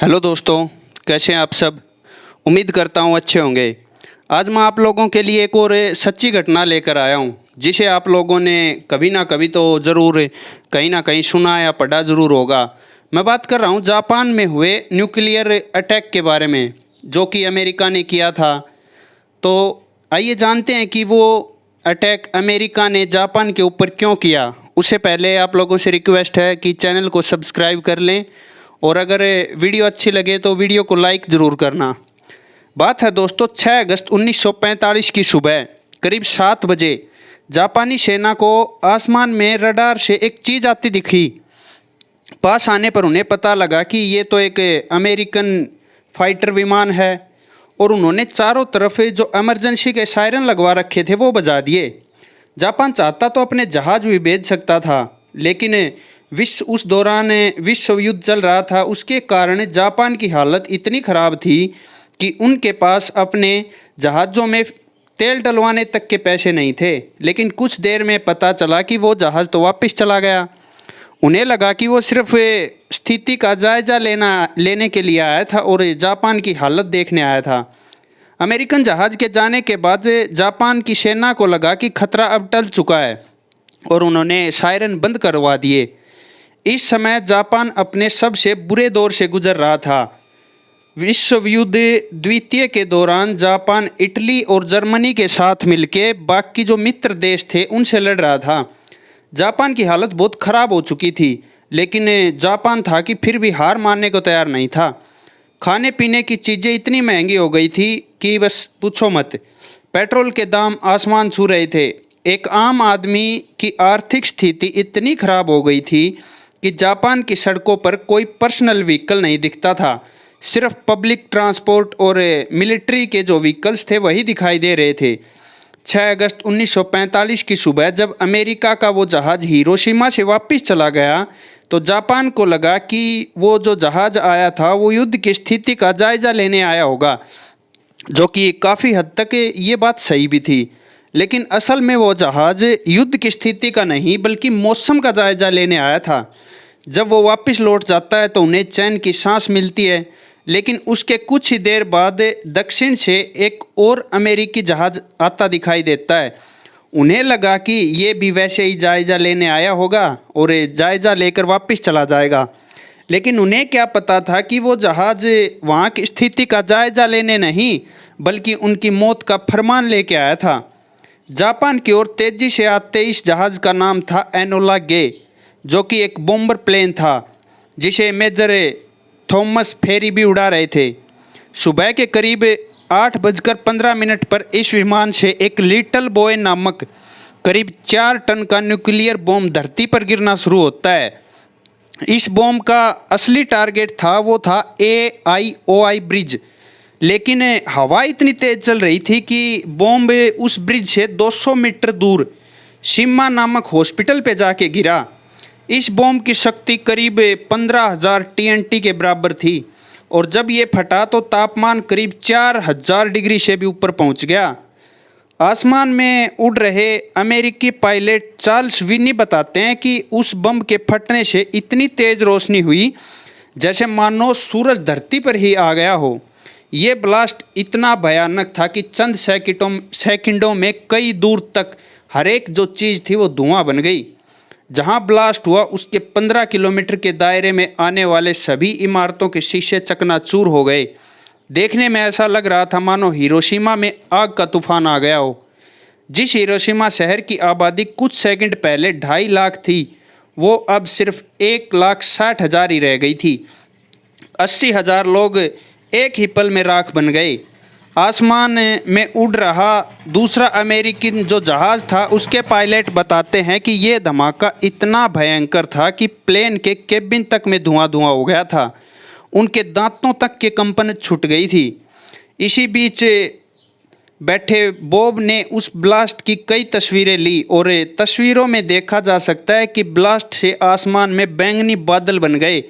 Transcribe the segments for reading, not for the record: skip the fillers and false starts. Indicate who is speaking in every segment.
Speaker 1: Hello दोस्तों, कैसे हैं आप सब। उम्मीद करता हूँ अच्छे होंगे। आज मैं आप लोगों के लिए एक और सच्ची घटना लेकर आया हूँ, जिसे आप लोगों ने कभी ना कभी तो ज़रूर कहीं ना कहीं सुना या पढ़ा ज़रूर होगा। मैं बात कर रहा हूँ जापान में हुए न्यूक्लियर अटैक के बारे में, जो कि अमेरिका ने किया था। तो आइए जानते हैं कि वो अटैक अमेरिका ने जापान के ऊपर क्यों किया। उससे पहले आप लोगों से रिक्वेस्ट है कि चैनल को सब्सक्राइब कर लें, और अगर वीडियो अच्छी लगे तो वीडियो को लाइक ज़रूर करना। बात है दोस्तों 6 अगस्त 1945 की सुबह करीब 7 बजे जापानी सेना को आसमान में रडार से एक चीज़ आती दिखी। पास आने पर उन्हें पता लगा कि ये तो एक अमेरिकन फाइटर विमान है, और उन्होंने चारों तरफ जो इमरजेंसी के सायरन लगवा रखे थे वो बजा दिए। जापान चाहता तो अपने जहाज़ भी भेज सकता था, लेकिन उस दौरान विश्व युद्ध चल रहा था। उसके कारण जापान की हालत इतनी ख़राब थी कि उनके पास अपने जहाज़ों में तेल डलवाने तक के पैसे नहीं थे। लेकिन कुछ देर में पता चला कि वो जहाज़ तो वापस चला गया। उन्हें लगा कि वो सिर्फ स्थिति का जायज़ा लेने के लिए आया था और जापान की हालत देखने आया था। अमेरिकन जहाज़ के जाने के बाद जापान की सेना को लगा कि खतरा अब टल चुका है, और उन्होंने सायरन बंद करवा दिए। इस समय जापान अपने सबसे बुरे दौर से गुजर रहा था। विश्व युद्ध द्वितीय के दौरान जापान इटली और जर्मनी के साथ मिलकर बाकी जो मित्र देश थे उनसे लड़ रहा था। जापान की हालत बहुत ख़राब हो चुकी थी, लेकिन जापान था कि फिर भी हार मानने को तैयार नहीं था। खाने पीने की चीज़ें इतनी महंगी हो गई थी कि बस पूछो मत। पेट्रोल के दाम आसमान छू रहे थे। एक आम आदमी की आर्थिक स्थिति इतनी ख़राब हो गई थी कि जापान की सड़कों पर कोई पर्सनल व्हीकल नहीं दिखता था। सिर्फ पब्लिक ट्रांसपोर्ट और मिलिट्री के जो व्हीकल्स थे वही दिखाई दे रहे थे। 6 अगस्त 1945 की सुबह जब अमेरिका का वो जहाज़ हिरोशिमा से वापस चला गया, तो जापान को लगा कि वो जो जहाज़ आया था वो युद्ध की स्थिति का जायज़ा लेने आया होगा, जो कि काफ़ी हद तक ये बात सही भी थी। लेकिन असल में वो जहाज़ युद्ध की स्थिति का नहीं बल्कि मौसम का जायज़ा लेने आया था। जब वो वापस लौट जाता है तो उन्हें चैन की सांस मिलती है, लेकिन उसके कुछ ही देर बाद दक्षिण से एक और अमेरिकी जहाज़ आता दिखाई देता है। उन्हें लगा कि ये भी वैसे ही जायज़ा लेने आया होगा और जायज़ा लेकर वापस चला जाएगा। लेकिन उन्हें क्या पता था कि वो जहाज़ वहाँ की स्थिति का जायज़ा लेने नहीं बल्कि उनकी मौत का फरमान लेके आया था। जापान की ओर तेज़ी से आते इस जहाज़ का नाम था एनोला गे, जो कि एक बॉम्बर प्लेन था जिसे मेजर थॉमस फेरी भी उड़ा रहे थे। सुबह के करीब 8:15 पर इस विमान से एक लिटिल बॉय नामक करीब 4 टन का न्यूक्लियर बॉम्ब धरती पर गिरना शुरू होता है। इस बॉम्ब का असली टारगेट था वो था AIOI ब्रिज, लेकिन हवा इतनी तेज़ चल रही थी कि बॉम्ब उस ब्रिज से 200 मीटर दूर शिमा नामक हॉस्पिटल पे जाके गिरा। इस बॉम्ब की शक्ति करीब 15,000 TNT के बराबर थी, और जब ये फटा तो तापमान करीब 4,000 डिग्री से भी ऊपर पहुंच गया। आसमान में उड़ रहे अमेरिकी पायलट चार्ल्स विनी बताते हैं कि उस बम के फटने से इतनी तेज़ रोशनी हुई जैसे मानो सूरज धरती पर ही आ गया हो। ये ब्लास्ट इतना भयानक था कि चंद सेकंडों में कई दूर तक हर एक जो चीज़ थी वो धुआं बन गई। जहां ब्लास्ट हुआ उसके 15 किलोमीटर के दायरे में आने वाले सभी इमारतों के शीशे चकनाचूर हो गए। देखने में ऐसा लग रहा था मानो हिरोशिमा में आग का तूफान आ गया हो। जिस हिरोशिमा शहर की आबादी कुछ सेकंड पहले 2.5 लाख थी, वो अब सिर्फ 1,60,000 ही रह गई थी। 80,000 लोग एक ही पल में राख बन गए। आसमान में उड़ रहा दूसरा अमेरिकी जो जहाज़ था उसके पायलट बताते हैं कि ये धमाका इतना भयंकर था कि प्लेन के केबिन तक में धुआं धुआं हो गया था। उनके दांतों तक के कंपन छूट गई थी। इसी बीच बैठे बॉब ने उस ब्लास्ट की कई तस्वीरें ली, और तस्वीरों में देखा जा सकता है कि ब्लास्ट से आसमान में बैंगनी बादल बन गए।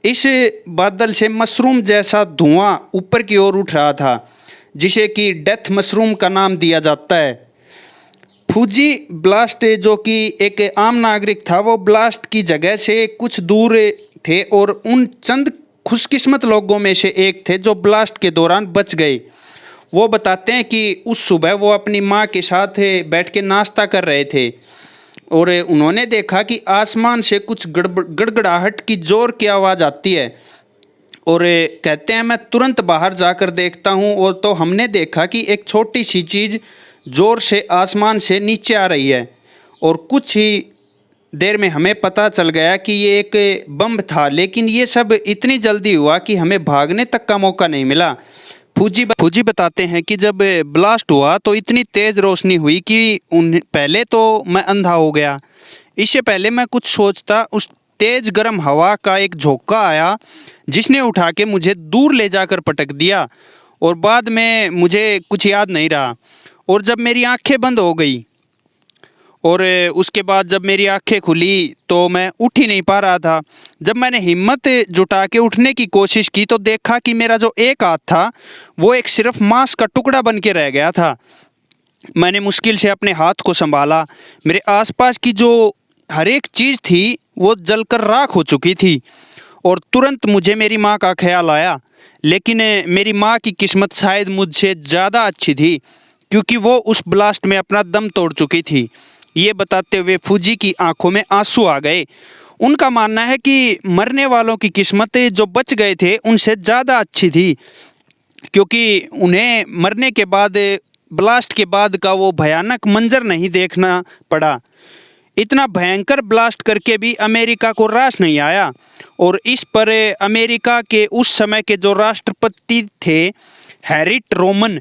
Speaker 1: इस बादल से मशरूम जैसा धुआं ऊपर की ओर उठ रहा था, जिसे कि डेथ मशरूम का नाम दिया जाता है। फूजी ब्लास्ट जो कि एक आम नागरिक था वो ब्लास्ट की जगह से कुछ दूर थे, और उन चंद खुशकिस्मत लोगों में से एक थे जो ब्लास्ट के दौरान बच गए। वो बताते हैं कि उस सुबह वो अपनी माँ के साथ बैठ के नाश्ता कर रहे थे और उन्होंने देखा कि आसमान से कुछ गड़गड़ाहट की ज़ोर की आवाज़ आती है और कहते हैं मैं तुरंत बाहर जाकर देखता हूँ और तो हमने देखा कि एक छोटी सी चीज़ ज़ोर से आसमान से नीचे आ रही है और कुछ ही देर में हमें पता चल गया कि ये एक बम था। लेकिन ये सब इतनी जल्दी हुआ कि हमें भागने तक का मौका नहीं मिला। फूजी बताते हैं कि जब ब्लास्ट हुआ तो इतनी तेज़ रोशनी हुई कि पहले तो मैं अंधा हो गया। इससे पहले मैं कुछ सोचता, उस तेज़ गर्म हवा का एक झोंका आया जिसने उठा के मुझे दूर ले जाकर पटक दिया और बाद में मुझे कुछ याद नहीं रहा। और जब मेरी आंखें बंद हो गई और उसके बाद जब मेरी आंखें खुली तो मैं उठ ही नहीं पा रहा था। जब मैंने हिम्मत जुटा के उठने की कोशिश की तो देखा कि मेरा जो एक हाथ था वो एक सिर्फ मांस का टुकड़ा बन के रह गया था। मैंने मुश्किल से अपने हाथ को संभाला। मेरे आसपास की जो हर एक चीज़ थी वो जलकर राख हो चुकी थी और तुरंत मुझे मेरी माँ का ख्याल आया। लेकिन मेरी माँ की किस्मत शायद मुझसे ज़्यादा अच्छी थी क्योंकि वो उस ब्लास्ट में अपना दम तोड़ चुकी थी। ये बताते हुए फूजी की आंखों में आंसू आ गए। उनका मानना है कि मरने वालों की किस्मत जो बच गए थे उनसे ज़्यादा अच्छी थी क्योंकि उन्हें मरने के बाद ब्लास्ट के बाद का वो भयानक मंजर नहीं देखना पड़ा। इतना भयंकर ब्लास्ट करके भी अमेरिका को रास नहीं आया और इस पर अमेरिका के उस समय के जो राष्ट्रपति थे हैरी ट्रूमन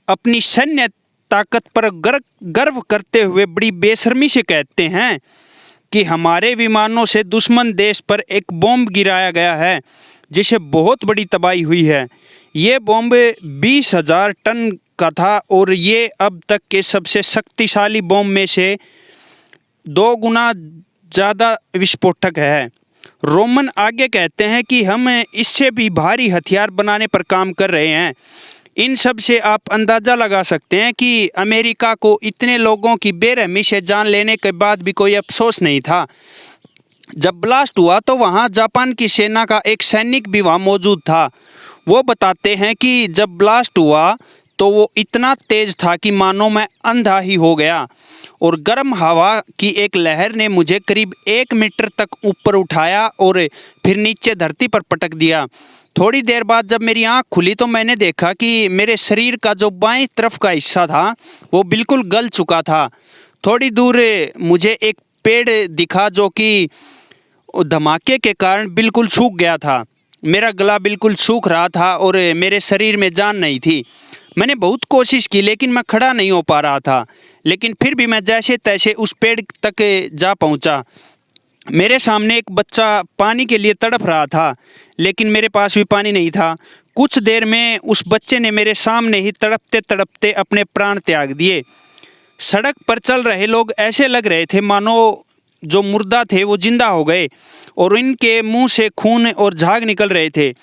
Speaker 1: अपनी सैन्य ताकत पर गर्व करते हुए बड़ी बेशर्मी से कहते हैं कि हमारे विमानों से दुश्मन देश पर एक बॉम्ब गिराया गया है जिससे बहुत बड़ी तबाही हुई है। ये बॉम्ब 20,000 टन का था और ये अब तक के सबसे शक्तिशाली बॉम्ब में से 2 गुना ज़्यादा विस्फोटक है। रोमन आगे कहते हैं कि हम इससे भी भारी हथियार बनाने पर काम कर रहे हैं। इन सब से आप अंदाज़ा लगा सकते हैं कि अमेरिका को इतने लोगों की बेरहमी से जान लेने के बाद भी कोई अफसोस नहीं था। जब ब्लास्ट हुआ तो वहाँ जापान की सेना का एक सैनिक भी वहाँ मौजूद था। वो बताते हैं कि जब ब्लास्ट हुआ तो वो इतना तेज़ था कि मानो मैं अंधा ही हो गया और गर्म हवा की एक लहर ने मुझे करीब 1 मीटर तक ऊपर उठाया और फिर नीचे धरती पर पटक दिया। थोड़ी देर बाद जब मेरी आँख खुली तो मैंने देखा कि मेरे शरीर का जो बाईं तरफ का हिस्सा था वो बिल्कुल गल चुका था। थोड़ी दूर मुझे एक पेड़ दिखा जो कि धमाके के कारण बिल्कुल सूख गया था। मेरा गला बिल्कुल सूख रहा था और मेरे शरीर में जान नहीं थी। मैंने बहुत कोशिश की लेकिन मैं खड़ा नहीं हो पा रहा था, लेकिन फिर भी मैं जैसे तैसे उस पेड़ तक जा पहुंचा। मेरे सामने एक बच्चा पानी के लिए तड़प रहा था लेकिन मेरे पास भी पानी नहीं था। कुछ देर में उस बच्चे ने मेरे सामने ही तड़पते तड़पते अपने प्राण त्याग दिए। सड़क पर चल रहे लोग ऐसे लग रहे थे मानो जो मुर्दा थे वो जिंदा हो गए और इनके मुंह से खून और झाग निकल रहे थे।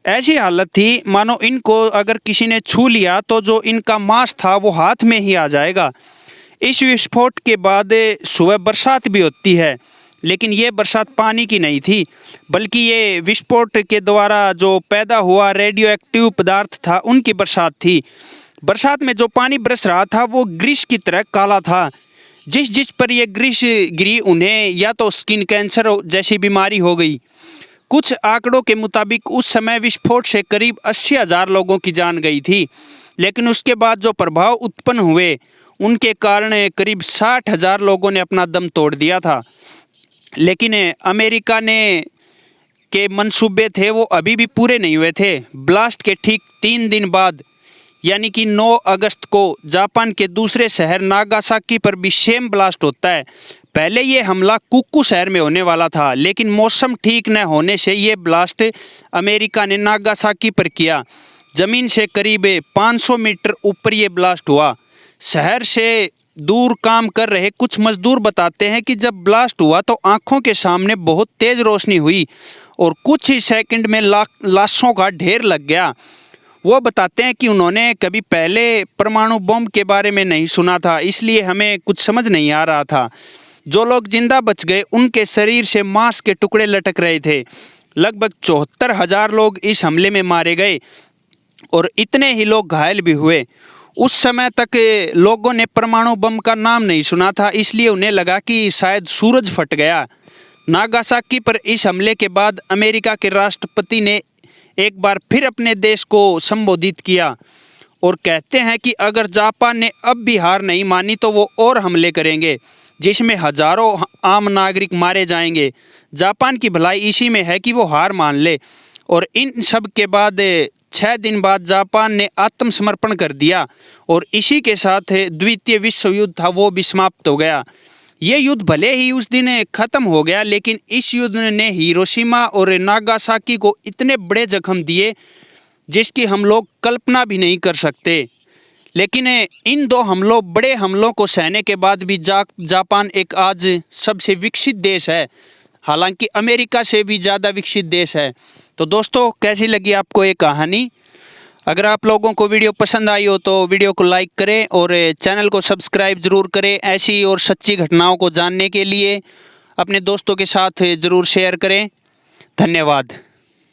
Speaker 1: ऐसी हालत थी मानो इनको अगर किसी ने छू लिया तो जो इनका मांस था वो हाथ में ही आ जाएगा। इस विस्फोट के बाद सुबह बरसात भी होती है लेकिन ये बरसात पानी की नहीं थी बल्कि ये विस्फोट के द्वारा जो पैदा हुआ रेडियो एक्टिव पदार्थ था उनकी बरसात थी। बरसात में जो पानी बरस रहा था वो ग्रीस की तरह काला था। जिस पर ये ग्रीस गिरी उन्हें या तो स्किन कैंसर जैसी बीमारी हो गई। कुछ आंकड़ों के मुताबिक उस समय विस्फोट से करीब 80,000 लोगों की जान गई थी, लेकिन उसके बाद जो प्रभाव उत्पन्न हुए उनके कारण करीब 60,000 लोगों ने अपना दम तोड़ दिया था। लेकिन अमेरिका ने के मंसूबे थे वो अभी भी पूरे नहीं हुए थे। ब्लास्ट के ठीक 3 दिन बाद यानी कि 9 अगस्त को जापान के दूसरे शहर नागासाकी पर भी सेम ब्लास्ट होता है। पहले ये हमला कुक्कू शहर में होने वाला था लेकिन मौसम ठीक न होने से ये ब्लास्ट अमेरिका ने नागासाकी पर किया। ज़मीन से करीब 500 मीटर ऊपर ये ब्लास्ट हुआ। शहर से दूर काम कर रहे कुछ मजदूर बताते हैं कि जब ब्लास्ट हुआ तो आंखों के सामने बहुत तेज़ रोशनी हुई और कुछ ही सेकंड में लाशों का ढेर लग गया। वो बताते हैं कि उन्होंने कभी पहले परमाणु बम के बारे में नहीं सुना था, इसलिए हमें कुछ समझ नहीं आ रहा था। जो लोग जिंदा बच गए उनके शरीर से मांस के टुकड़े लटक रहे थे। लगभग 74,000 लोग इस हमले में मारे गए और इतने ही लोग घायल भी हुए। उस समय तक लोगों ने परमाणु बम का नाम नहीं सुना था, इसलिए उन्हें लगा कि शायद सूरज फट गया। नागासाकी पर इस हमले के बाद अमेरिका के राष्ट्रपति ने एक बार फिर अपने देश को संबोधित किया और कहते हैं कि अगर जापान ने अब भी हार नहीं मानी तो वो और हमले करेंगे जिसमें हजारों आम नागरिक मारे जाएंगे। जापान की भलाई इसी में है कि वो हार मान ले। और इन सब के बाद 6 दिन बाद जापान ने आत्मसमर्पण कर दिया और इसी के साथ द्वितीय विश्व युद्ध था वो भी समाप्त हो गया। ये युद्ध भले ही उस दिन ख़त्म हो गया, लेकिन इस युद्ध ने हिरोशिमा और नागासाकी को इतने बड़े जख्म दिए जिसकी हम लोग कल्पना भी नहीं कर सकते। लेकिन इन 2 हमलों बड़े हमलों को सहने के बाद भी जापान एक आज सबसे विकसित देश है, हालांकि अमेरिका से भी ज़्यादा विकसित देश है। तो दोस्तों, कैसी लगी आपको ये कहानी? अगर आप लोगों को वीडियो पसंद आई हो तो वीडियो को लाइक करें और चैनल को सब्सक्राइब ज़रूर करें। ऐसी और सच्ची घटनाओं को जानने के लिए अपने दोस्तों के साथ ज़रूर शेयर करें। धन्यवाद।